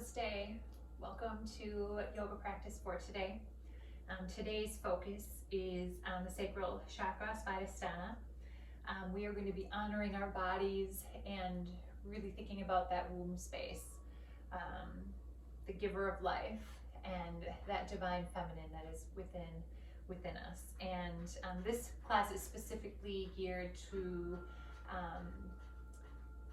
Namaste. Welcome to yoga practice for today. Today's focus is on the sacral chakra, Svadhisthana. We are going to be honoring our bodies and really thinking about that womb space, the giver of life, and that divine feminine that is within us. And this class is specifically geared to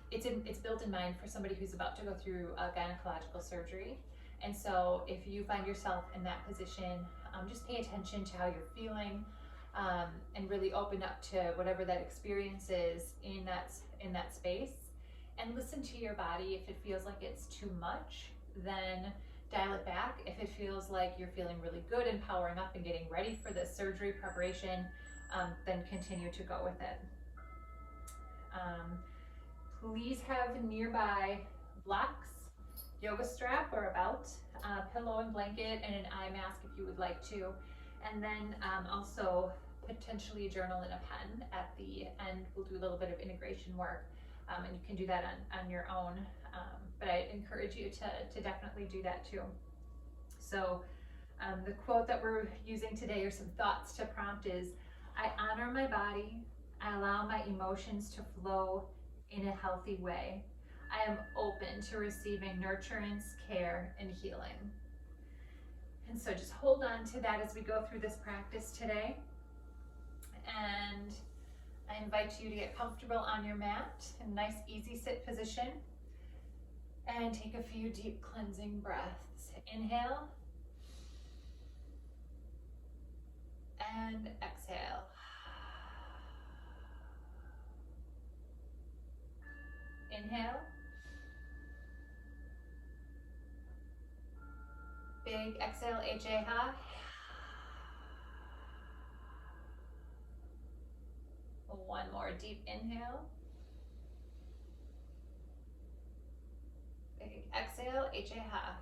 it's built in mind for somebody who's about to go through a gynecological surgery. And so if you find yourself in that position, just pay attention to how you're feeling, and really open up to whatever that experience is in that space, and listen to your body. If it feels like it's too much, then dial it back. If it feels like you're feeling really good and powering up and getting ready for this surgery preparation, then continue to go with it. Please have nearby blocks, yoga strap or a belt, pillow and blanket, and an eye mask if you would like to. And then also potentially a journal and a pen at the end. We'll do a little bit of integration work, and you can do that on your own. But I encourage you to definitely do that too. So the quote that we're using today, or some thoughts to prompt, is, I honor my body. I allow my emotions to flow in a healthy way. I am open to receiving nurturance, care, and healing. And so just hold on to that as we go through this practice today. And I invite you to get comfortable on your mat in a nice easy sit position. And take a few deep cleansing breaths. Inhale. And exhale. Inhale. Big exhale, H-A-Ha. One more deep inhale. Big exhale, H-A-Ha.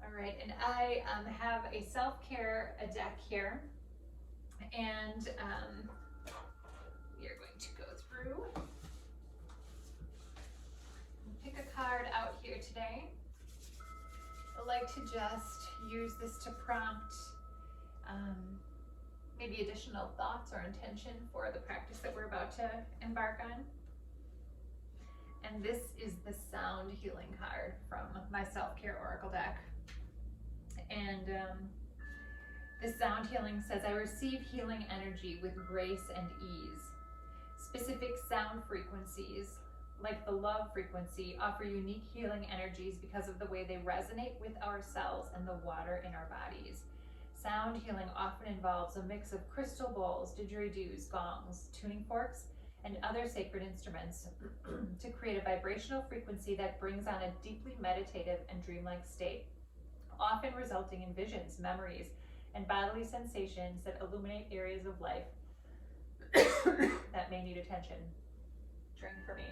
All right, and I have a self-care deck here, and we are going to go through and pick a card out here today. I like to just use this to prompt maybe additional thoughts or intention for the practice that we're about to embark on. And this is the Sound Healing card from my Self-Care Oracle deck. And this Sound Healing says, I receive healing energy with grace and ease. Specific sound frequencies, like the love frequency, offer unique healing energies because of the way they resonate with our cells and the water in our bodies. Sound healing often involves a mix of crystal bowls, didgeridoos, gongs, tuning forks, and other sacred instruments to create a vibrational frequency that brings on a deeply meditative and dreamlike state, often resulting in visions, memories, and bodily sensations that illuminate areas of life that may need attention. Drink for me.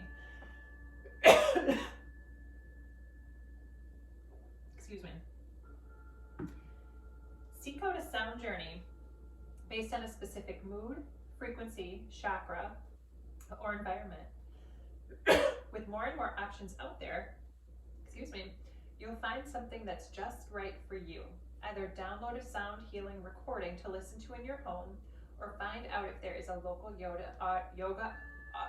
Excuse me. Seek out a sound journey based on a specific mood, frequency, chakra, or environment. With more and more options out there, you'll find something that's just right for you. Either download a sound healing recording to listen to in your home, or find out if there is a local yoga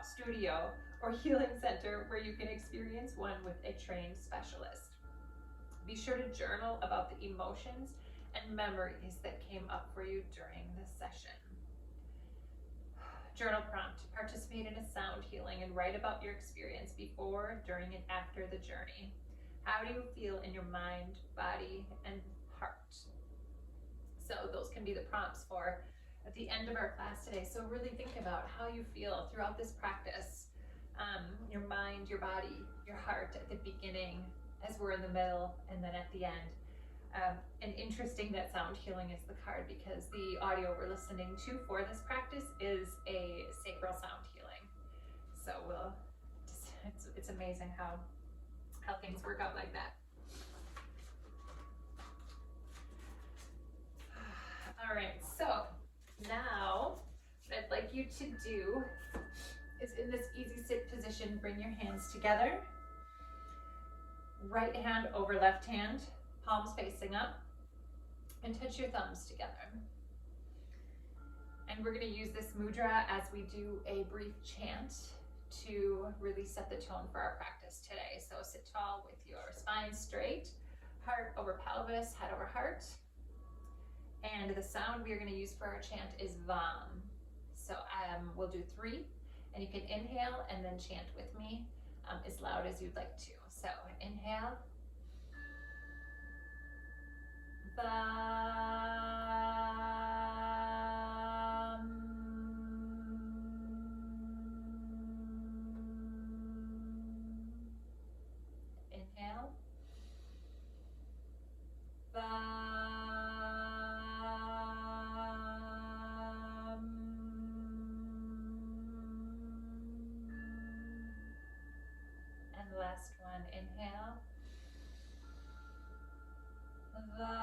studio or healing center where you can experience one with a trained specialist. Be sure to journal about the emotions and memories that came up for you during this session. Journal prompt: participate in a sound healing and write about your experience before, during, and after the journey. How do you feel in your mind, body, and heart? So those can be the prompts for at the end of our class today. So really think about how you feel throughout this practice. Your mind, your body, your heart at the beginning, as we're in the middle, and then at the end. And interesting that Sound Healing is the card, because the audio we're listening to for this practice is a sacral sound healing. So it's amazing how things work out like that. All right, so now I'd like you to do is in this easy sit position, bring your hands together. Right hand over left hand, palms facing up, and touch your thumbs together. And we're going to use this mudra as we do a brief chant to really set the tone for our practice today. So sit tall with your spine straight, heart over pelvis, head over heart. And the sound we are going to use for our chant is Vam. So we'll do 3, and you can inhale and then chant with me as loud as you'd like to. So inhale. Vam. Inhale. Vam. And the last one, inhale. Vam.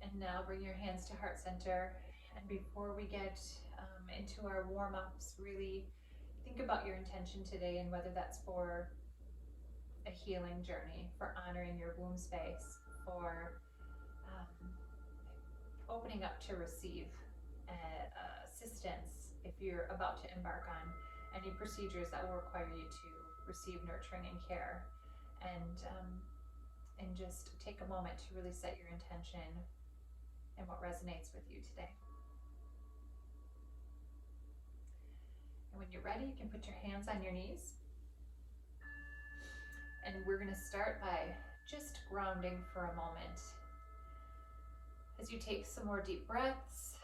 And now bring your hands to heart center. And before we get into our warm-ups, really think about your intention today and whether that's for a healing journey, for honoring your womb space, for opening up to receive assistance if you're about to embark on any procedures that will require you to receive nurturing and care, and just take a moment to really set your intention and what resonates with you today. And when you're ready, you can put your hands on your knees. And we're going to start by just grounding for a moment. As you take some more deep breaths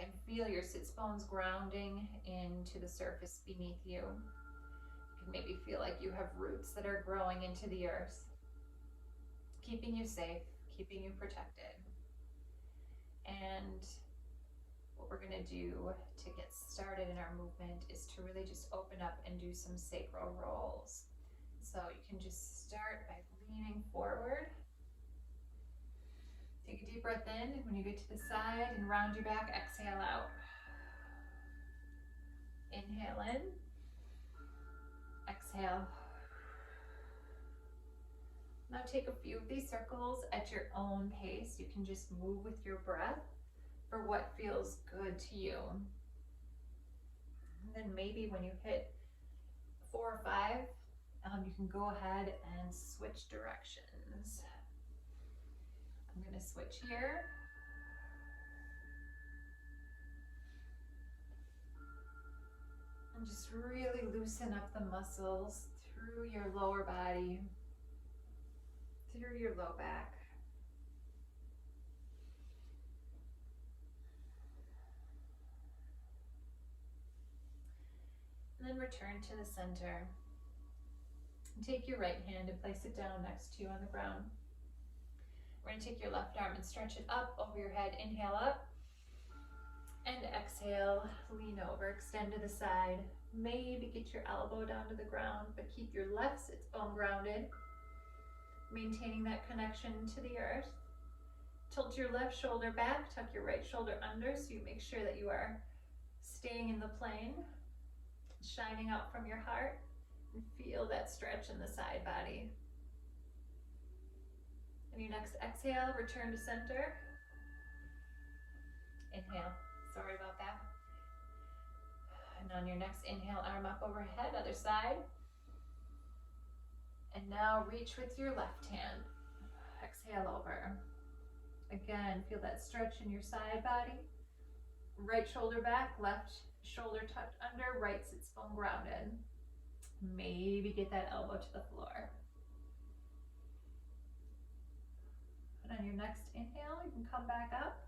and feel your sits bones grounding into the surface beneath you. You can maybe feel like you have roots that are growing into the earth, keeping you safe, keeping you protected. And what we're going to do to get started in our movement is to really just open up and do some sacral rolls. So you can just start by leaning forward. Take a deep breath in, and when you get to the side and round your back, exhale out. Inhale in, exhale. Now take a few of these circles at your own pace. You can just move with your breath for what feels good to you. And then maybe when you hit 4 or 5, you can go ahead and switch directions. I'm going to switch here. And just really loosen up the muscles through your lower body, through your low back. And then return to the center. And take your right hand and place it down next to you on the ground. We're going to take your left arm and stretch it up over your head. Inhale up. And exhale, lean over, extend to the side. Maybe get your elbow down to the ground, but keep your left sits bone grounded. Maintaining that connection to the earth. Tilt your left shoulder back, tuck your right shoulder under so you make sure that you are staying in the plane, shining out from your heart, and feel that stretch in the side body. And your next exhale, return to center. Inhale, sorry about that. And on your next inhale, arm up overhead, other side. And now reach with your left hand. Exhale over. Again, feel that stretch in your side body. Right shoulder back, left shoulder tucked under, right sits bone grounded. Maybe get that elbow to the floor. And on your next inhale, you can come back up.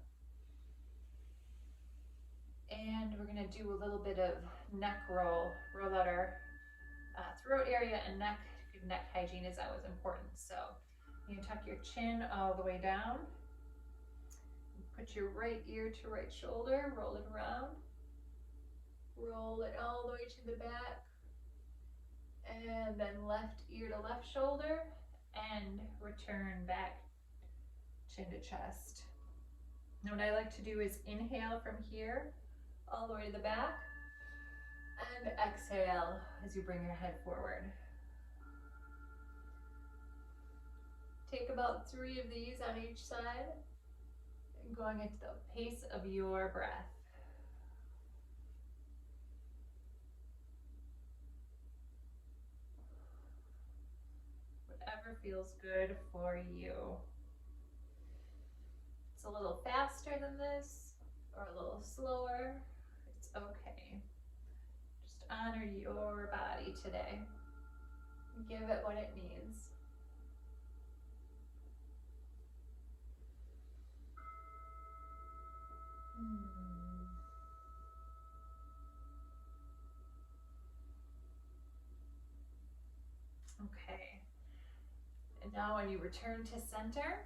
And we're going to do a little bit of neck roll. Roll out our throat area and neck. Neck hygiene is always important. So you tuck your chin all the way down. Put your right ear to right shoulder. Roll it around. Roll it all the way to the back. And then left ear to left shoulder and return back chin to chest. Now what I like to do is inhale from here all the way to the back and exhale as you bring your head forward. Take about 3 of these on each side, going at the pace of your breath. Whatever feels good for you. It's a little faster than this or a little slower. It's okay. Just honor your body today. Give it what it needs. Okay. And now when you return to center,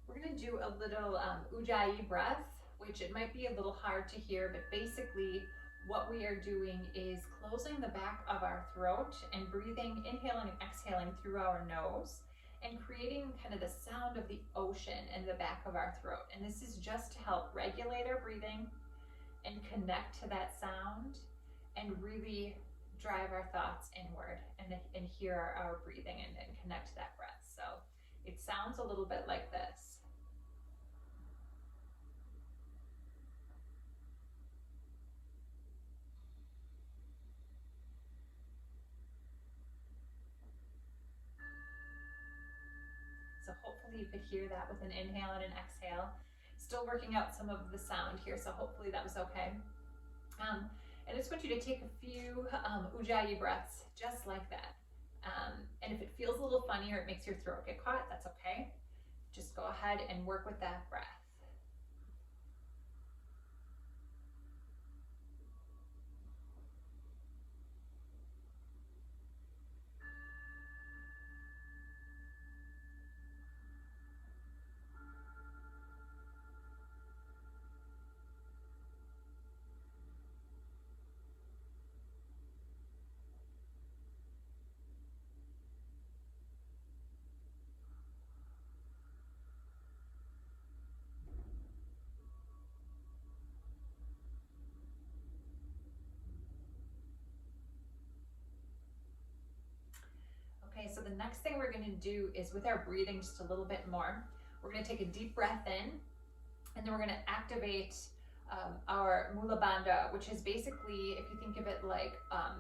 we're going to do a little Ujjayi breath, which it might be a little hard to hear, but basically what we are doing is closing the back of our throat and breathing, inhaling and exhaling through our nose and creating kind of the sound of the ocean in the back of our throat. And this is just to help regulate our breathing and connect to that sound and really drive our thoughts inward and hear our breathing and connect to that breath. So it sounds a little bit like this. So hopefully you could hear that with an inhale and an exhale. Still working out some of the sound here, so hopefully that was okay. And I just want you to take a few Ujjayi breaths just like that. And if it feels a little funny or it makes your throat get caught, that's okay. Just go ahead and work with that breath. Okay, so the next thing we're going to do is with our breathing just a little bit more. We're going to take a deep breath in, and then we're going to activate our Mula Bandha, which is basically, if you think of it like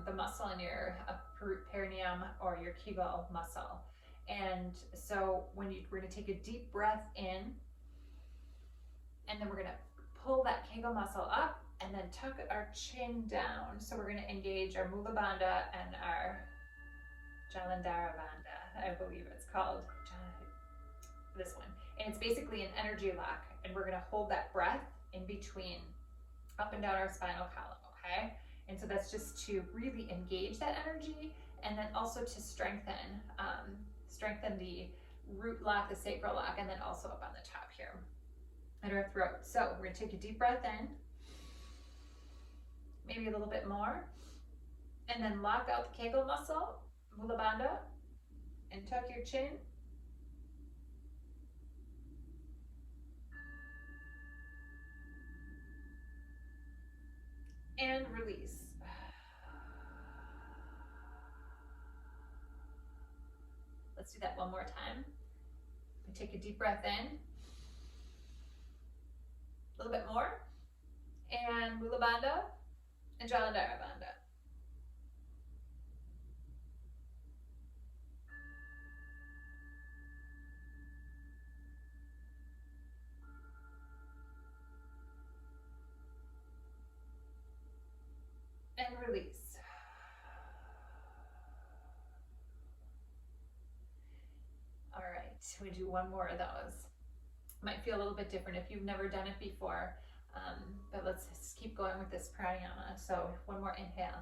the muscle in your perineum or your Kegel muscle. And so we're going to take a deep breath in, and then we're going to pull that Kegel muscle up and then tuck our chin down. So we're going to engage our Mula Bandha and our Jalandhara Bandha, I believe it's called, this one. And it's basically an energy lock, and we're gonna hold that breath in between, up and down our spinal column, okay? And so that's just to really engage that energy, and then also to strengthen the root lock, the sacral lock, and then also up on the top here at our throat. So we're gonna take a deep breath in, maybe a little bit more, and then lock out the Kegel muscle, Mula Bandha, and tuck your chin. And release. Let's do that one more time. Take a deep breath in. A little bit more. And Mula Bandha and Jalandhara Bandha. And release. All right, we do one more of those. Might feel a little bit different if you've never done it before, but let's just keep going with this pranayama. So one more inhale.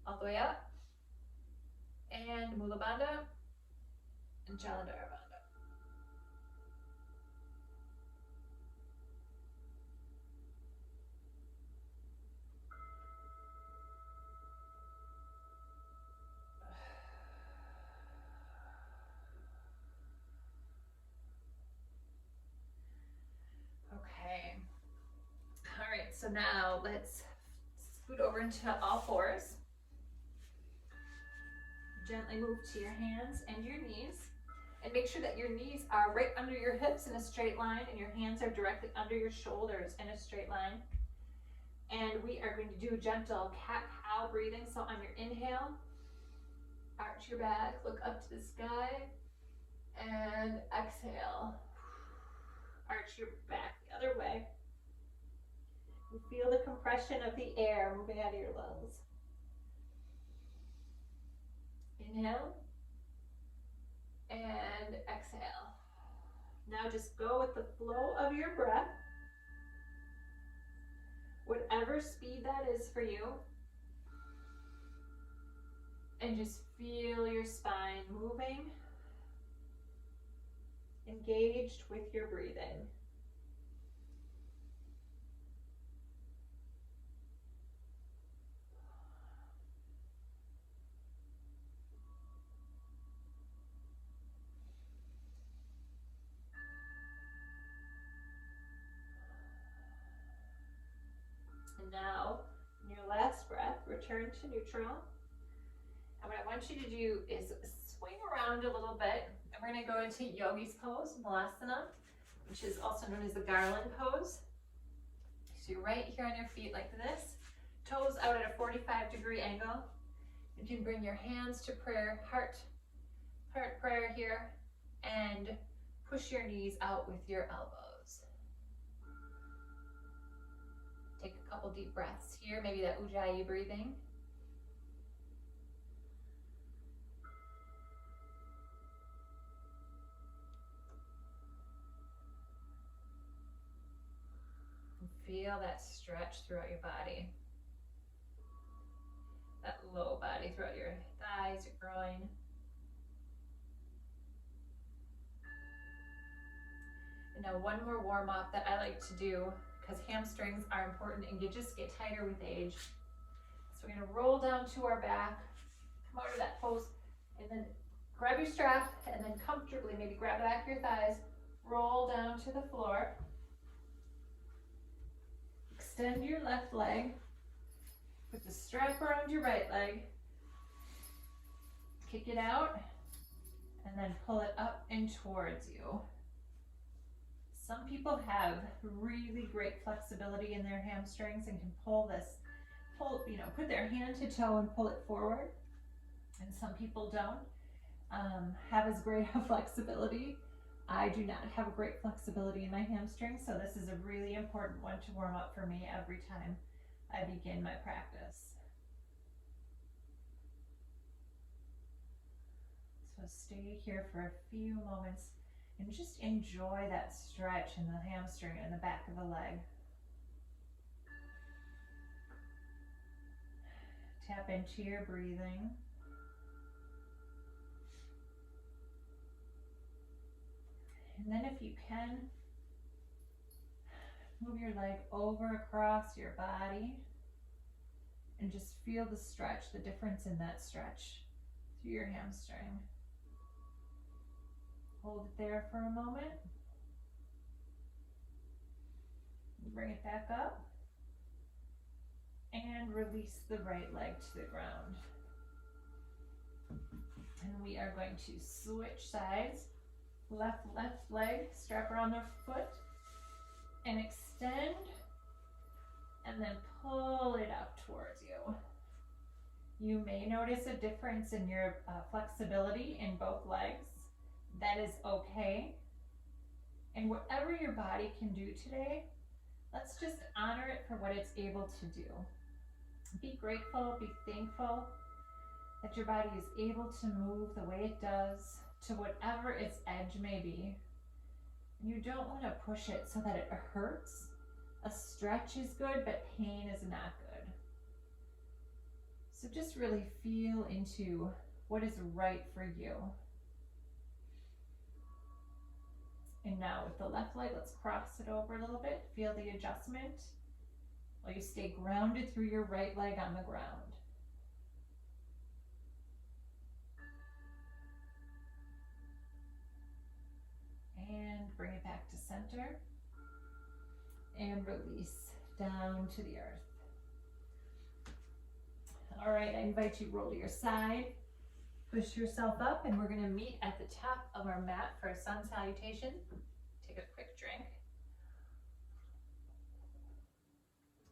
All the way up. And Mula Bandha and Jalandhara Bandha. So now let's scoot over into all fours. Gently move to your hands and your knees. And make sure that your knees are right under your hips in a straight line and your hands are directly under your shoulders in a straight line. And we are going to do gentle cat-cow breathing. So on your inhale, arch your back, look up to the sky, and exhale. Arch your back the other way. You feel the compression of the air moving out of your lungs. Inhale and exhale. Now just go with the flow of your breath, whatever speed that is for you, and just feel your spine moving, engaged with your breathing. And now, in your last breath, return to neutral. And what I want you to do is swing around a little bit. And we're going to go into Yogi's pose, Malasana, which is also known as the garland pose. So you're right here on your feet like this, toes out at a 45-degree angle. You can bring your hands to prayer, heart prayer here, and push your knees out with your elbows. Take a couple deep breaths here, maybe that Ujjayi breathing. And feel that stretch throughout your body. That low body throughout your thighs, your groin. And now one more warm up that I like to do, because hamstrings are important and you just get tighter with age. So we're going to roll down to our back, come out of that pose, and then grab your strap, and then comfortably maybe grab back your thighs, roll down to the floor. Extend your left leg, put the strap around your right leg, kick it out, and then pull it up and towards you. Some people have really great flexibility in their hamstrings and can put their hand to toe and pull it forward. And some people don't have as great a flexibility. I do not have a great flexibility in my hamstrings, so this is a really important one to warm up for me every time I begin my practice. So stay here for a few moments and just enjoy that stretch in the hamstring and the back of the leg. Tap into your breathing. And then if you can, move your leg over across your body and just feel the stretch, the difference in that stretch through your hamstring. Hold it there for a moment. Bring it back up. And release the right leg to the ground. And we are going to switch sides. Left leg, strap around the foot, and extend, and then pull it up towards you. You may notice a difference in your flexibility in both legs. That is okay. And whatever your body can do today, let's just honor it for what it's able to do. Be grateful, be thankful that your body is able to move the way it does to whatever its edge may be. You don't want to push it so that it hurts. A stretch is good, but pain is not good. So just really feel into what is right for you. And now with the left leg, let's cross it over a little bit. Feel the adjustment while you stay grounded through your right leg on the ground. And bring it back to center. And release down to the earth. All right, I invite you to roll to your side, push yourself up, and we're gonna meet at the top of our mat for a sun salutation. Take a quick drink.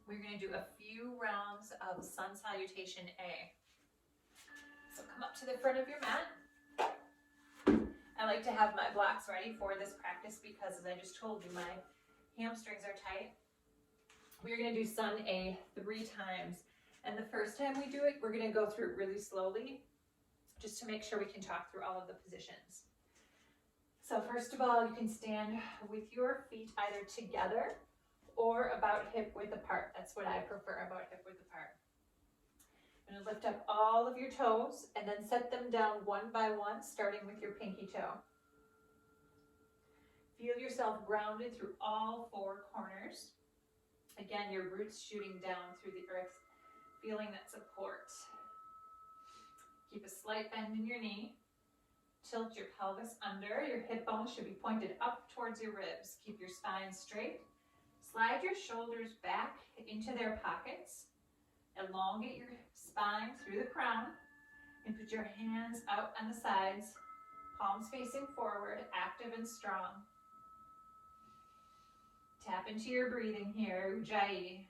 We're gonna do a few rounds of sun salutation A. So come up to the front of your mat. I like to have my blocks ready for this practice because, as I just told you, my hamstrings are tight. We're gonna do sun A 3 times. And the first time we do it, we're gonna go through it really slowly, just to make sure we can talk through all of the positions. So first of all, you can stand with your feet either together or about hip width apart. That's what I prefer, about hip width apart. I'm gonna lift up all of your toes and then set them down one by one, starting with your pinky toe. Feel yourself grounded through all 4 corners. Again, your roots shooting down through the earth, feeling that support. Keep a slight bend in your knee. Tilt your pelvis under. Your hip bones should be pointed up towards your ribs. Keep your spine straight. Slide your shoulders back into their pockets. Elongate your spine through the crown and put your hands out on the sides, palms facing forward, active and strong. Tap into your breathing here, Ujjayi.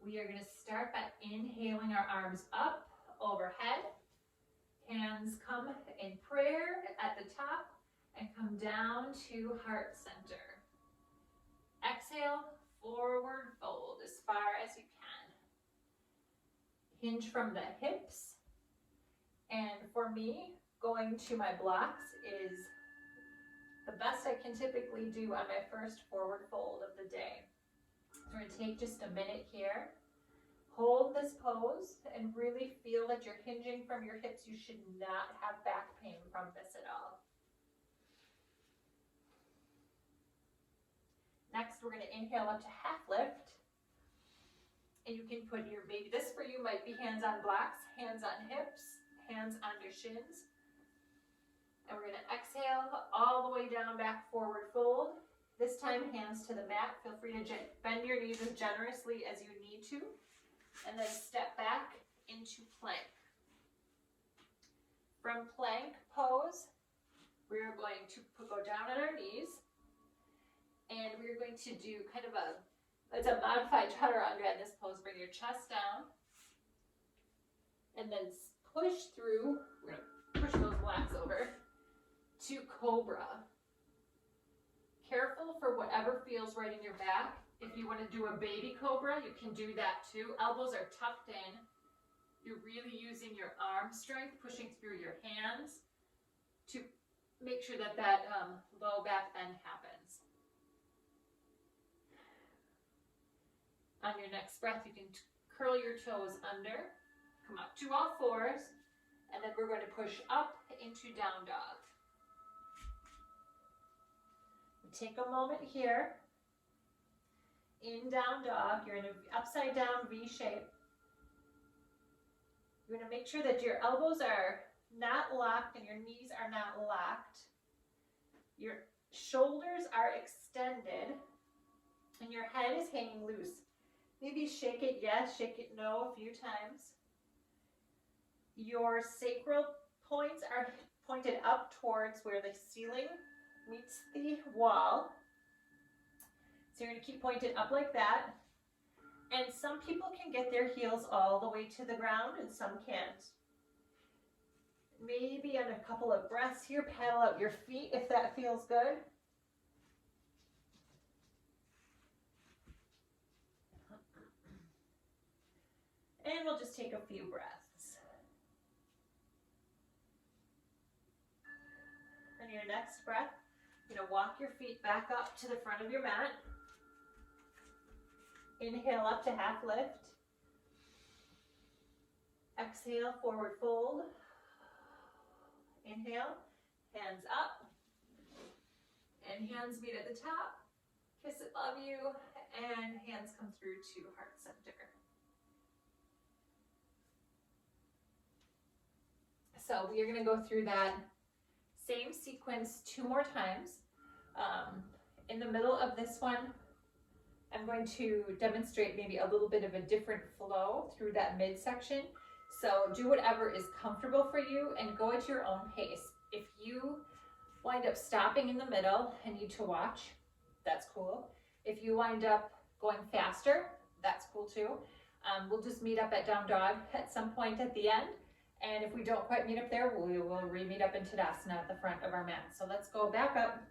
We are going to start by inhaling our arms up overhead. Hands come in prayer at the top and come down to heart center. Exhale, forward fold as far as you can. Hinge from the hips. And for me, going to my blocks is the best I can typically do on my first forward fold of the day. So we're going to take just a minute here. Hold this pose and really feel that you're hinging from your hips. You should not have back pain from this at all. Next, we're going to inhale up to half lift. And you can put your baby, this for you might be hands on blocks, hands on hips, hands on your shins. And we're going to exhale all the way down, back, forward fold. This time, hands to the mat. Feel free to bend your knees as generously as you need to. And then step back into plank. From plank pose, we're going to go down on our knees. And we're going to do kind of it's a modified chaturanga in this pose. Bring your chest down. And then push through, we're going to push those blocks over, to cobra. Careful for whatever feels right in your back. If you want to do a baby cobra, you can do that too. Elbows are tucked in. You're really using your arm strength, pushing through your hands to make sure that that low back bend happens. On your next breath, you can curl your toes under, come up to all fours, and then we're going to push up into down dog. Take a moment here. In down dog, you're in an upside down V shape. You're going to make sure that your elbows are not locked and your knees are not locked. Your shoulders are extended and your head is hanging loose. Maybe shake it yes, shake it no a few times. Your sacral points are pointed up towards where the ceiling meets the wall. So you're going to keep pointed up like that. And some people can get their heels all the way to the ground and some can't. Maybe on a couple of breaths here, paddle out your feet if that feels good. And we'll just take a few breaths. And your next breath, you're going to walk your feet back up to the front of your mat. Inhale up to half lift. Exhale, forward fold. Inhale, hands up. And hands meet at the top. Kiss it, love you. And hands come through to heart center. So we are going to go through that same sequence 2 more times. In the middle of this one, I'm going to demonstrate maybe a little bit of a different flow through that midsection. So do whatever is comfortable for you and go at your own pace. If you wind up stopping in the middle and need to watch, that's cool. If you wind up going faster, that's cool too. We'll just meet up at down dog at some point at the end. And if we don't quite meet up there, we will re-meet up in Tadasana at the front of our mat. So let's go back up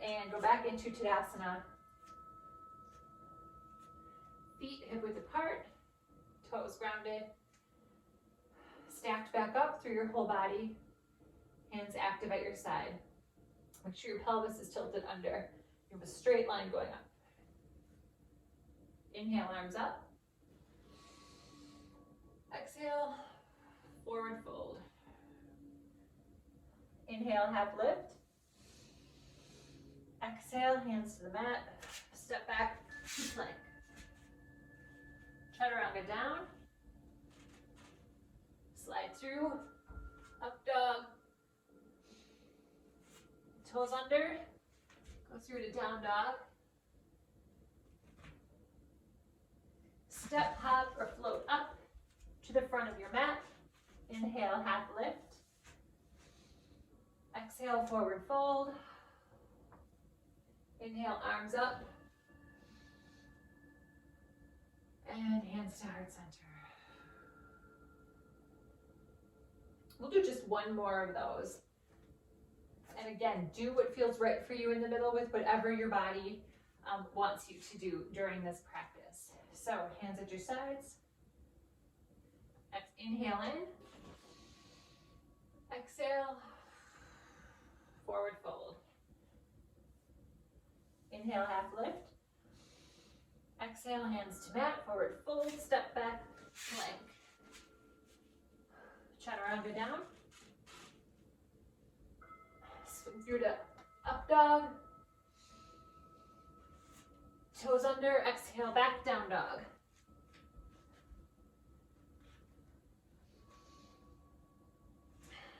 and go back into Tadasana. Feet hip-width apart, toes grounded, stacked back up through your whole body, hands active at your side. Make sure your pelvis is tilted under. You have a straight line going up. Inhale, arms up. Exhale, forward fold. Inhale, half lift. Exhale, hands to the mat. Step back, plank. Chaturanga down. Slide through. Up dog. Toes under. Go through to down dog. Step, hop, or float up to the front of your mat. Inhale, half lift. Exhale, forward fold. Inhale, arms up. And hands to heart center. We'll do just one more of those. And again, do what feels right for you in the middle with whatever your body wants you to do during this practice. So hands at your sides. Inhale in. Exhale. Forward fold. Inhale, half lift. Exhale, hands to mat, forward fold, step back, plank. Chaturanga down. Swing through to up dog. Toes under, exhale, back down dog.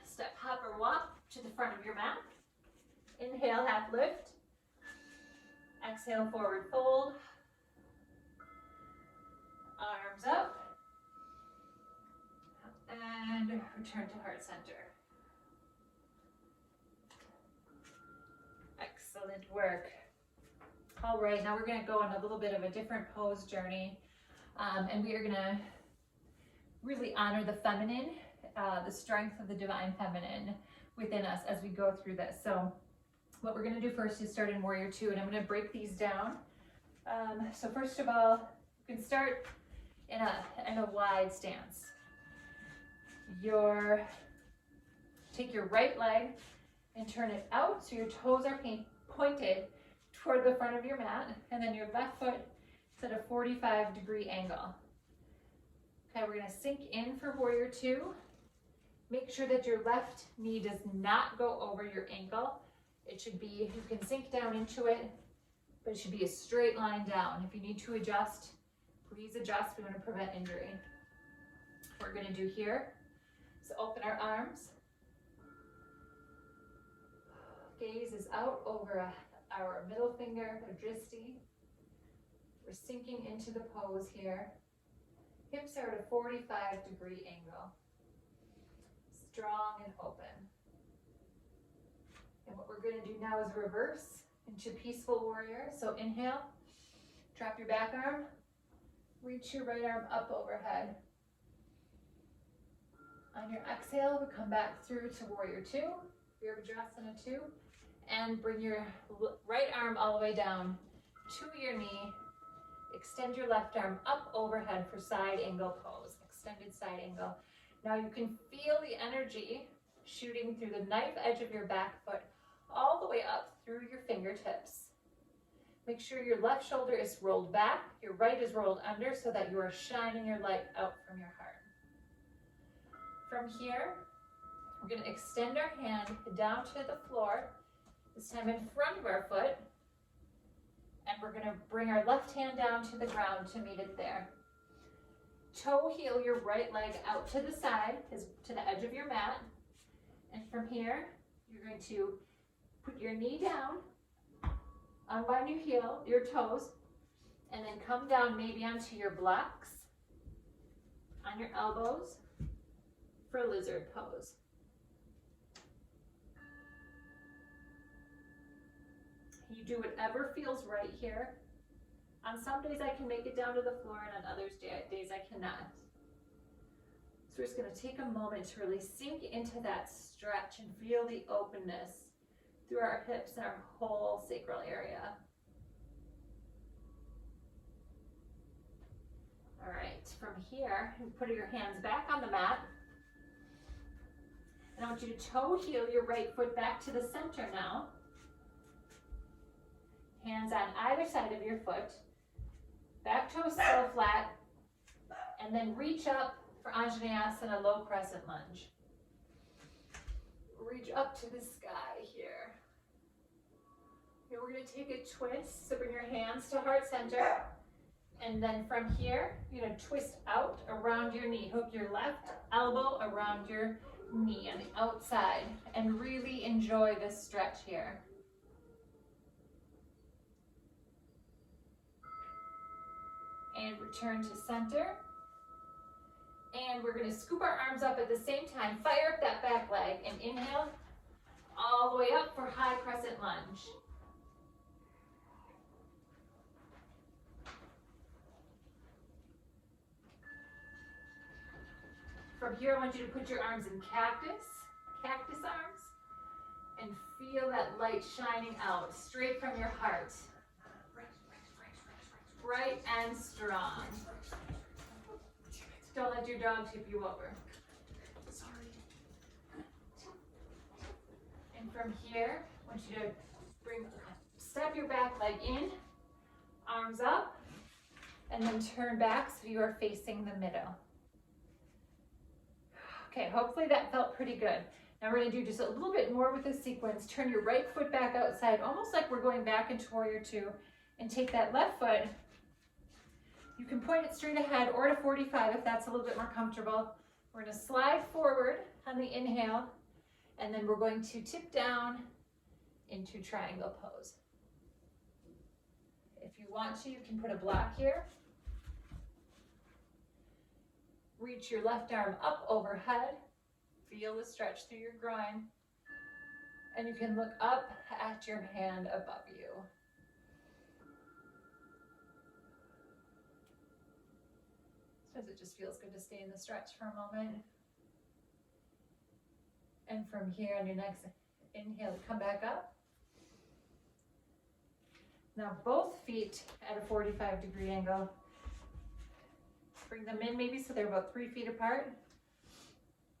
Step, hop, or walk to the front of your mat. Inhale, half lift. Exhale, forward fold. Arms up. And return to heart center. Excellent work. All right, now we're going to go on a little bit of a different pose journey. And we are going to really honor the feminine, the strength of the divine feminine within us as we go through this. So what we're going to do first is start in Warrior Two, and I'm going to break these down. So first of all, you can start in a wide stance. Take your right leg and turn it out so your toes are pointed toward the front of your mat, and then your left foot is at a 45-degree angle. Okay, we're going to sink in for Warrior Two. Make sure that your left knee does not go over your ankle. It should be, you can sink down into it, but it should be a straight line down. If you need to adjust, please adjust. We want to prevent injury. What we're going to do here is open our arms. Gaze is out over our middle finger, or dristi. We're sinking into the pose here. Hips are at a 45-degree angle. Strong and open. And what we're going to do now is reverse into Peaceful Warrior. So inhale, drop your back arm, reach your right arm up overhead. On your exhale, we come back through to Warrior Two, Virabhadrasana 2, and bring your right arm all the way down to your knee. Extend your left arm up overhead for side angle pose, extended side angle. Now you can feel the energy shooting through the knife edge of your back foot all the way up through your fingertips. Make sure your left shoulder is rolled back, your right is rolled under so that you are shining your light out from your heart. From here, we're going to extend our hand down to the floor, this time in front of our foot, and we're going to bring our left hand down to the ground to meet it there. Toe heel your right leg out to the side, to the edge of your mat, and from here, you're going to put your knee down, Unwind your toes, and then come down maybe onto your blocks, on your elbows for lizard pose. You do whatever feels right here. On some days I can make it down to the floor, and on other days I cannot. So we're just going to take a moment to really sink into that stretch and feel the openness through our hips and our whole sacral area. All right, from here, put your hands back on the mat. And I want you to toe heel your right foot back to the center now. Hands on either side of your foot. Back toes still flat. And then reach up for Anjaneyasana, low crescent lunge. Reach up to the sky here. Here we're going to take a twist. So bring your hands to heart center. And then from here, you're going to twist out around your knee. Hook your left elbow around your knee on the outside. And really enjoy this stretch here. And return to center. And we're going to scoop our arms up at the same time. Fire up that back leg and inhale all the way up for high crescent lunge. From here, I want you to put your arms in cactus arms, and feel that light shining out straight from your heart. Bright and strong. Don't let your dog tip you over. Sorry. And from here, I want you to step your back leg in, arms up, and then turn back so you are facing the middle. Okay, hopefully that felt pretty good. Now we're going to do just a little bit more with this sequence. Turn your right foot back outside, almost like we're going back into Warrior Two, and take that left foot. You can point it straight ahead or to 45 if that's a little bit more comfortable. We're going to slide forward on the inhale, and then we're going to tip down into triangle pose. If you want to, you can put a block here. Reach your left arm up overhead. Feel the stretch through your groin. And you can look up at your hand above you. Sometimes it just feels good to stay in the stretch for a moment. And from here, on your next inhale, come back up. Now both feet at a 45-degree angle. Bring them in maybe so they're about 3 feet apart.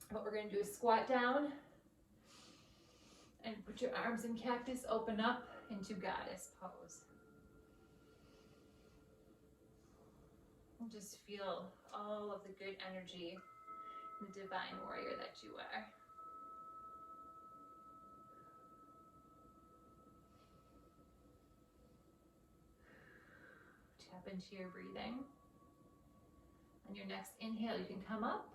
What we're going to do is squat down and put your arms in cactus, open up into goddess pose. And just feel all of the good energy, the divine warrior that you are. Tap into your breathing. On your next inhale, you can come up,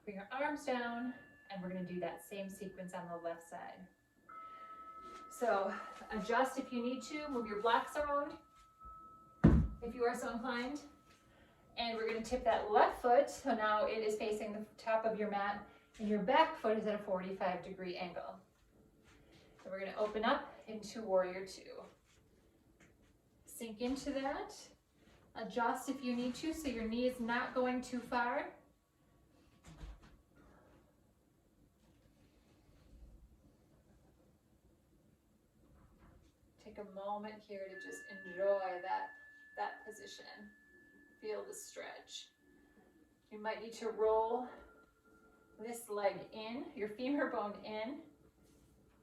bring your arms down, and we're going to do that same sequence on the left side. So adjust if you need to, move your blocks around if you are so inclined. And we're going to tip that left foot, so now it is facing the top of your mat, and your back foot is at a 45-degree angle. So we're going to open up into Warrior Two. Sink into that. Adjust if you need to, so your knee is not going too far. Take a moment here to just enjoy that position. Feel the stretch. You might need to roll this leg in, your femur bone in,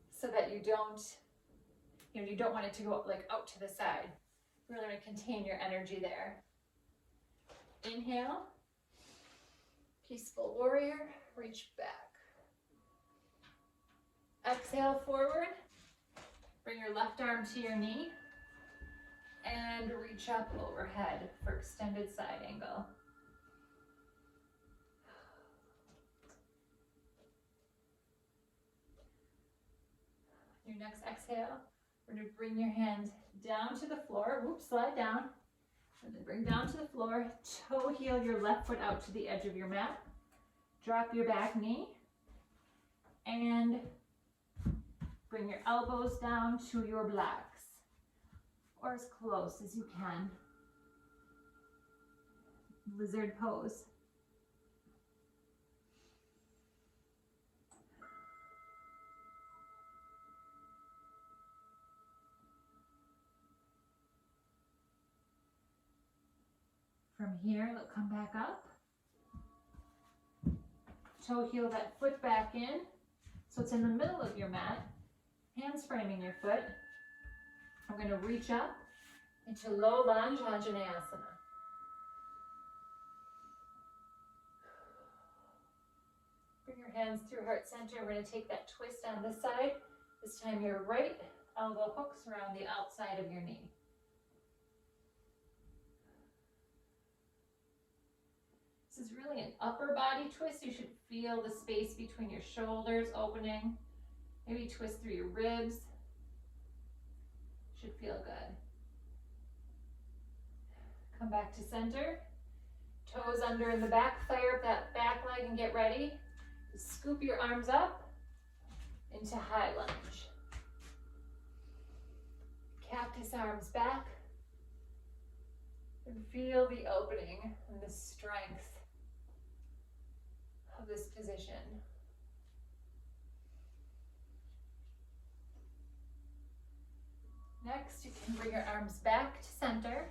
so that you don't want it to go like out to the side. Really want to contain your energy there. Inhale, peaceful warrior, reach back. Exhale forward, bring your left arm to your knee, and reach up overhead for extended side angle. Your next exhale, We're going to bring your hands down to the floor. Whoops, slide down. And then bring down to the floor. Toe heel your left foot out to the edge of your mat. Drop your back knee. And bring your elbows down to your blocks, or as close as you can. Lizard pose. From here, let's come back up. Toe heel that foot back in, so it's in the middle of your mat. Hands framing your foot. I'm going to reach up into low lunge Anjaneyasana. Bring your hands through heart center. We're going to take that twist on this side. This time your right elbow hooks around the outside of your knee. This is really an upper body twist. You should feel the space between your shoulders opening. Maybe twist through your ribs. Should feel good. Come back to center. Toes under in the back. Fire up that back leg and get ready. Scoop your arms up into high lunge. Cactus arms back. And feel the opening and the strength of this position. Next, you can bring your arms back to center.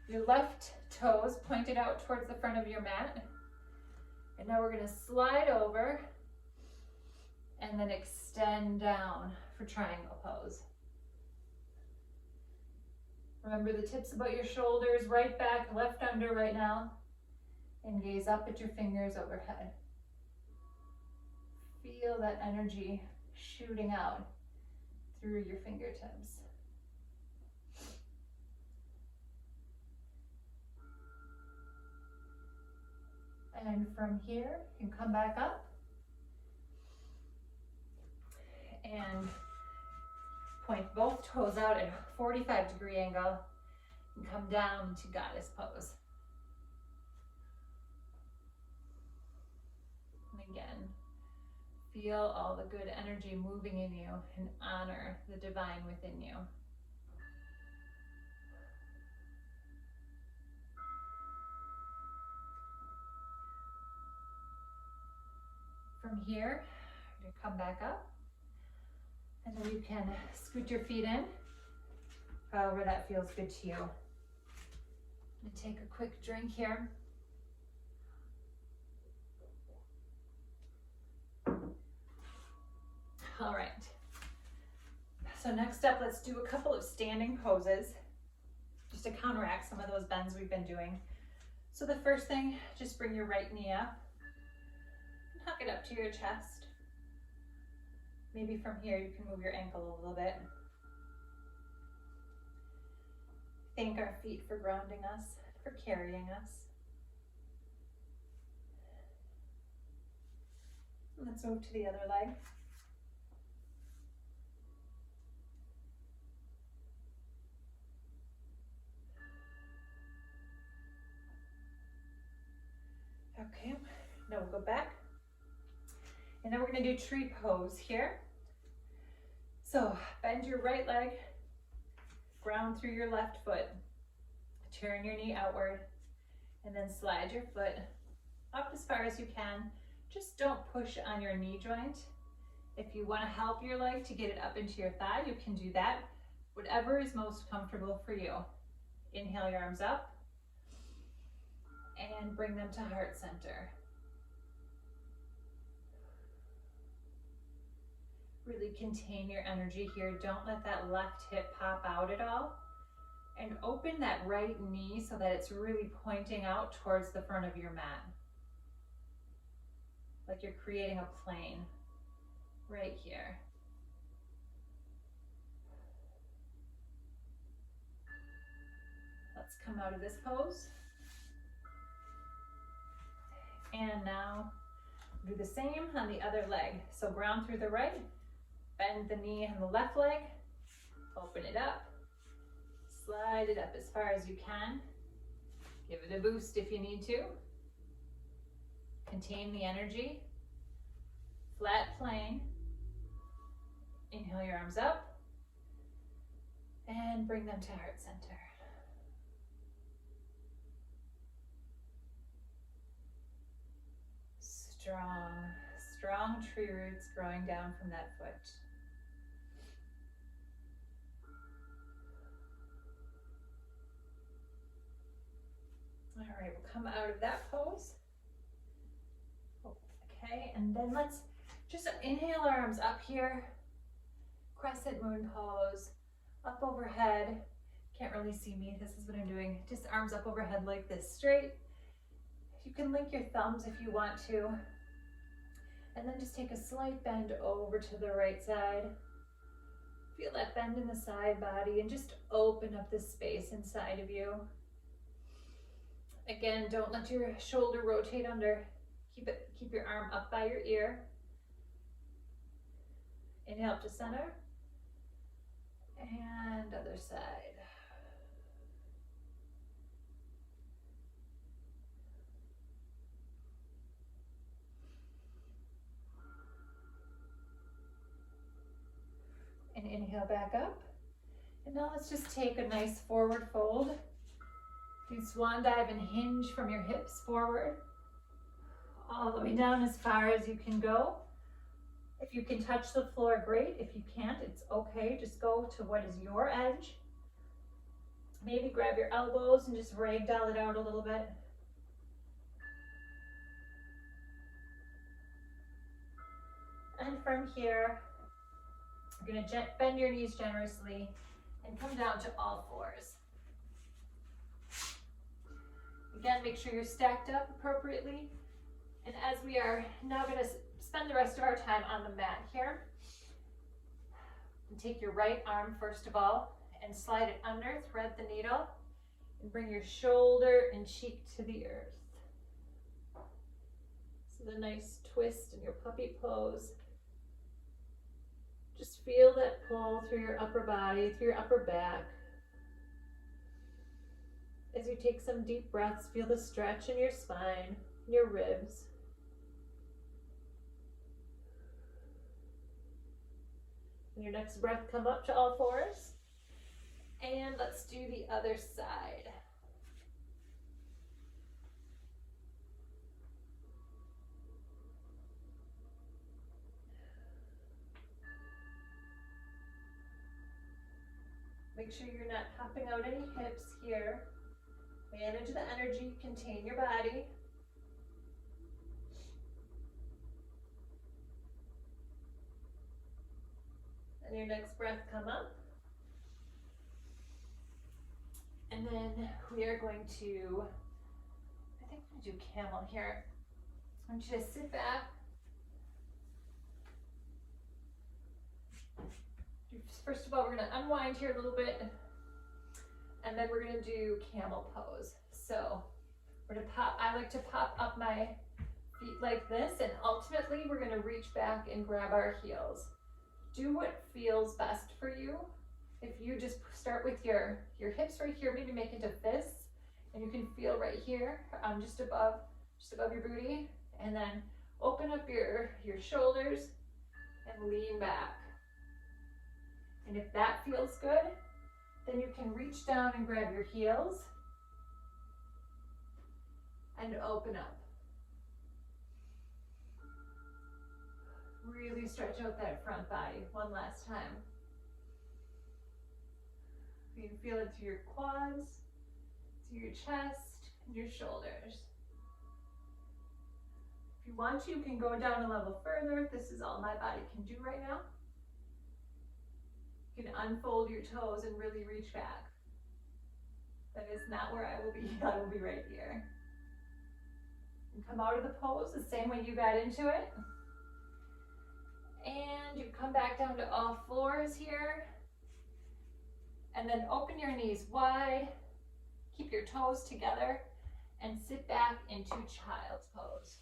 Your left toes pointed out towards the front of your mat. And now we're going to slide over and then extend down for triangle pose. Remember the tips about your shoulders, right back, left under right now. And gaze up at your fingers overhead. Feel that energy shooting out through your fingertips. And from here, you can come back up and point both toes out at a 45-degree angle and come down to goddess pose. And again, feel all the good energy moving in you and honor the divine within you. From here, you're going to come back up, and then you can scoot your feet in, however that feels good to you. And take a quick drink here. All right, so next up, let's do a couple of standing poses just to counteract some of those bends we've been doing. So the first thing, just bring your right knee up. Hug it up to your chest. Maybe from here you can move your ankle a little bit. Thank our feet for grounding us, for carrying us. Let's move to the other leg. Okay, now we'll go back. And then we're going to do tree pose here. So bend your right leg, ground through your left foot, turn your knee outward, and then slide your foot up as far as you can. Just don't push on your knee joint. If you want to help your leg to get it up into your thigh, you can do that. Whatever is most comfortable for you. Inhale your arms up and bring them to heart center. Really contain your energy here. Don't let that left hip pop out at all. And open that right knee so that it's really pointing out towards the front of your mat. Like you're creating a plane right here. Let's come out of this pose. And now do the same on the other leg. So ground through the right, Bend the knee on the left leg, open it up, slide it up as far as you can. Give it a boost if you need to. Contain the energy. Flat plane. Inhale your arms up and bring them to heart center. Strong, strong tree roots growing down from that foot. All right, we'll come out of that pose. Okay, and then let's just inhale our arms up here. Crescent moon pose, up overhead. Can't really see me, this is what I'm doing. Just arms up overhead like this, straight. You can link your thumbs if you want to. And then just take a slight bend over to the right side. Feel that bend in the side body and just open up the space inside of you. Again, don't let your shoulder rotate under. Keep your arm up by your ear. Inhale up to center. And other side. And inhale back up. And now let's just take a nice forward fold. Do swan dive and hinge from your hips forward. All the way down as far as you can go. If you can touch the floor, great. If you can't, it's okay. Just go to what is your edge. Maybe grab your elbows and just ragdoll it out a little bit. And from here, you're going to bend your knees generously and come down to all fours. Again, make sure you're stacked up appropriately. And as we are now going to spend the rest of our time on the mat here, and take your right arm first of all and slide it under, thread the needle, and bring your shoulder and cheek to the earth. So the nice twist in your puppy pose. Just feel that pull through your upper body, through your upper back. As you take some deep breaths, feel the stretch in your spine, your ribs. And your next breath, come up to all fours. And let's do the other side. Make sure you're not popping out any hips here. Manage the energy, contain your body. And your next breath, come up. And then we are going to, I think I'm going to do camel here. I want you to sit back. First of all, we're going to unwind here a little bit, and then we're going to do camel pose. So we're going to pop, I like to pop up my feet like this, and ultimately we're going to reach back and grab our heels. Do what feels best for you. If you just start with your hips right here, maybe make it to fists, and you can feel right here, just above your booty, and then open up your shoulders and lean back. And if that feels good, then you can reach down and grab your heels and open up. Really stretch out that front body one last time. You can feel it through your quads, through your chest, and your shoulders. If you want to, you can go down a level further. This is all my body can do right now. You can unfold your toes and really reach back. That is not where I will be. I will be right here. And come out of the pose the same way you got into it. And you come back down to all fours here. And then open your knees wide. Keep your toes together and sit back into child's pose.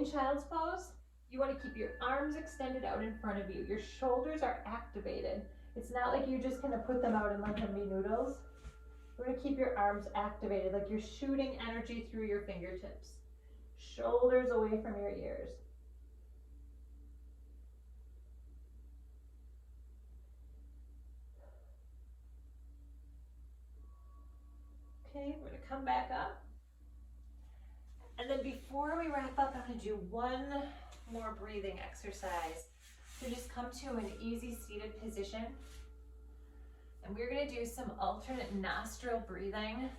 in child's pose, you want to keep your arms extended out in front of you. Your shoulders are activated. It's not like you're just going to put them out and let them be noodles. We're going to keep your arms activated, like you're shooting energy through your fingertips. Shoulders away from your ears. Okay, we're going to come back up. And then before we wrap up, I'm going to do one more breathing exercise. So just come to an easy seated position. And we're going to do some alternate nostril breathing,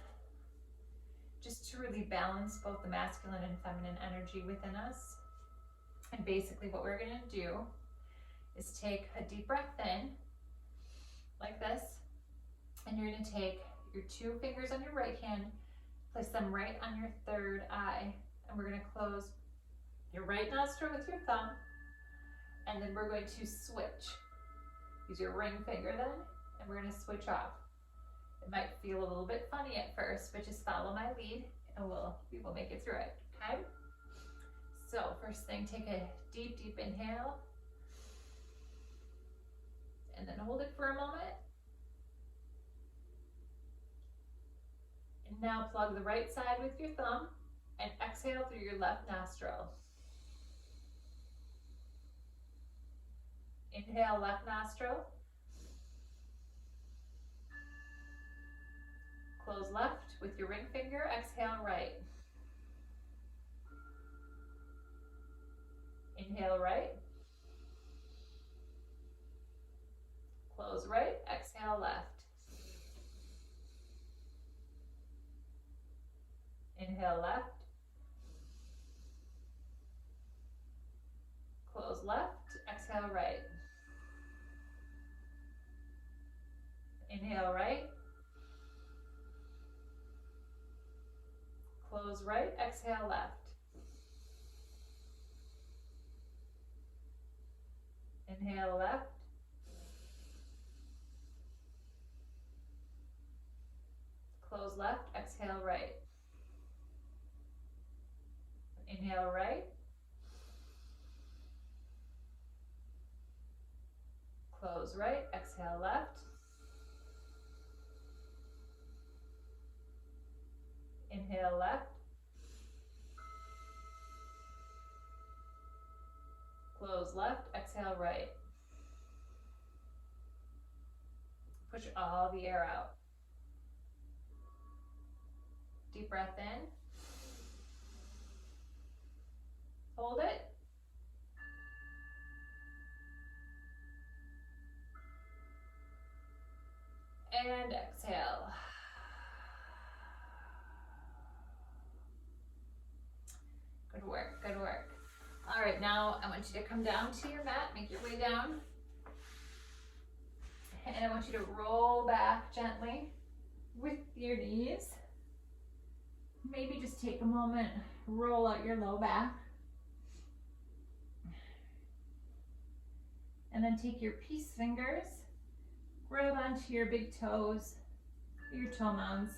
just to really balance both the masculine and feminine energy within us. And basically what we're going to do is take a deep breath in, like this. And you're going to take your 2 fingers on your right hand, place them right on your third eye. And we're going to close your right nostril with your thumb. And then we're going to switch. Use your ring finger then, and we're going to switch off. It might feel a little bit funny at first, but just follow my lead and we will make it through it, okay? So first thing, take a deep, deep inhale. And then hold it for a moment. And now plug the right side with your thumb and exhale through your left nostril. Inhale, left nostril. Close left with your ring finger, exhale right. Inhale right. Close right, exhale left. Inhale left. Close left, exhale right. Inhale right. Close right, exhale left. Inhale left. Close left, exhale right. Inhale right. Close right, exhale left. Inhale left. Close left, exhale right. Push all the air out. Deep breath in. Hold it. And exhale. Good work, good work. All right, now I want you to come down to your mat, make your way down. And I want you to roll back gently with your knees. Maybe just take a moment, roll out your low back. And then take your peace fingers, grab onto your big toes, your toe mounds,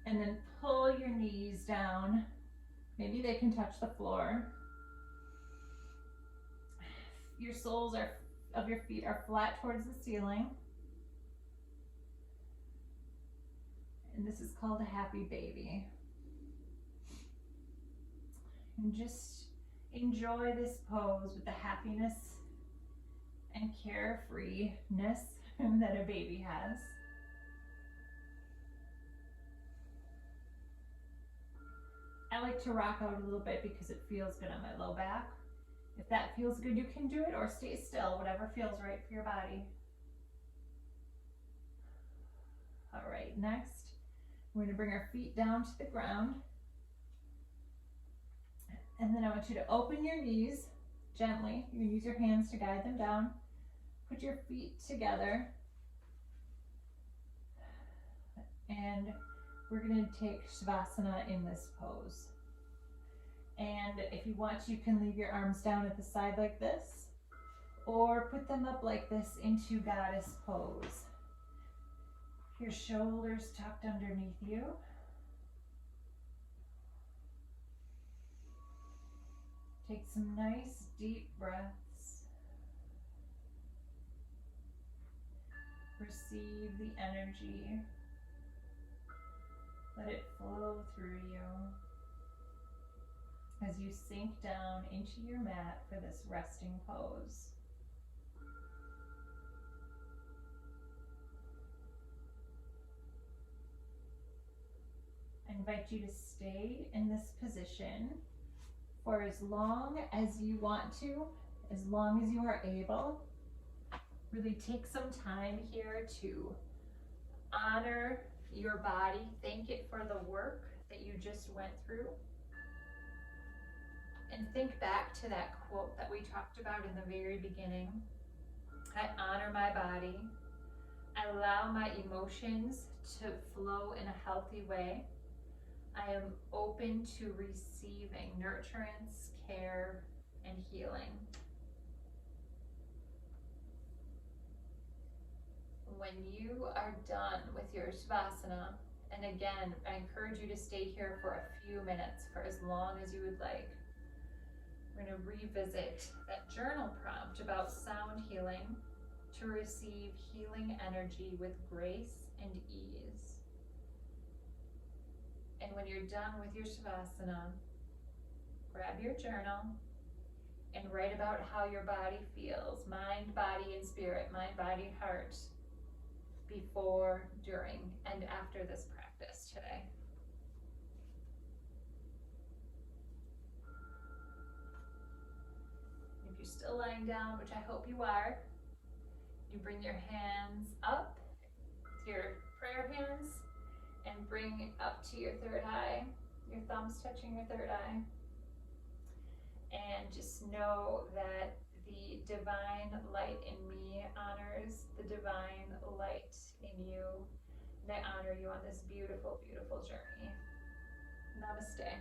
and then pull your knees down. Maybe they can touch the floor. Your soles of your feet are flat towards the ceiling. And this is called a happy baby. And just enjoy this pose with the happiness and carefreeness that a baby has. I like to rock out a little bit because it feels good on my low back. If that feels good, you can do it, or stay still, whatever feels right for your body. All right, next, we're going to bring our feet down to the ground. And then I want you to open your knees gently. You can use your hands to guide them down. Put your feet together. And we're going to take Shavasana in this pose. And if you want, you can leave your arms down at the side like this, or put them up like this into goddess pose. Your shoulders tucked underneath you. Take some nice deep breaths. Receive the energy. Let it flow through you as you sink down into your mat for this resting pose. I invite you to stay in this position for as long as you want to, as long as you are able. Really take some time here to honor your body. Thank it for the work that you just went through. And think back to that quote that we talked about in the very beginning. I honor my body. I allow my emotions to flow in a healthy way. I am open to receiving nurturance, care, and healing. When you are done with your Savasana, and again, I encourage you to stay here for a few minutes, for as long as you would like. We're going to revisit that journal prompt about sound healing to receive healing energy with grace and ease. And when you're done with your Savasana, grab your journal and write about how your body feels, mind, body, and spirit, mind, body, heart, before, during, and after this practice today. If you're still lying down, which I hope you are, you bring your hands up to your prayer hands and bring up to your third eye, your thumbs touching your third eye. And just know that the divine light in me honors the divine light in you. And I honor you on this beautiful, beautiful journey. Namaste.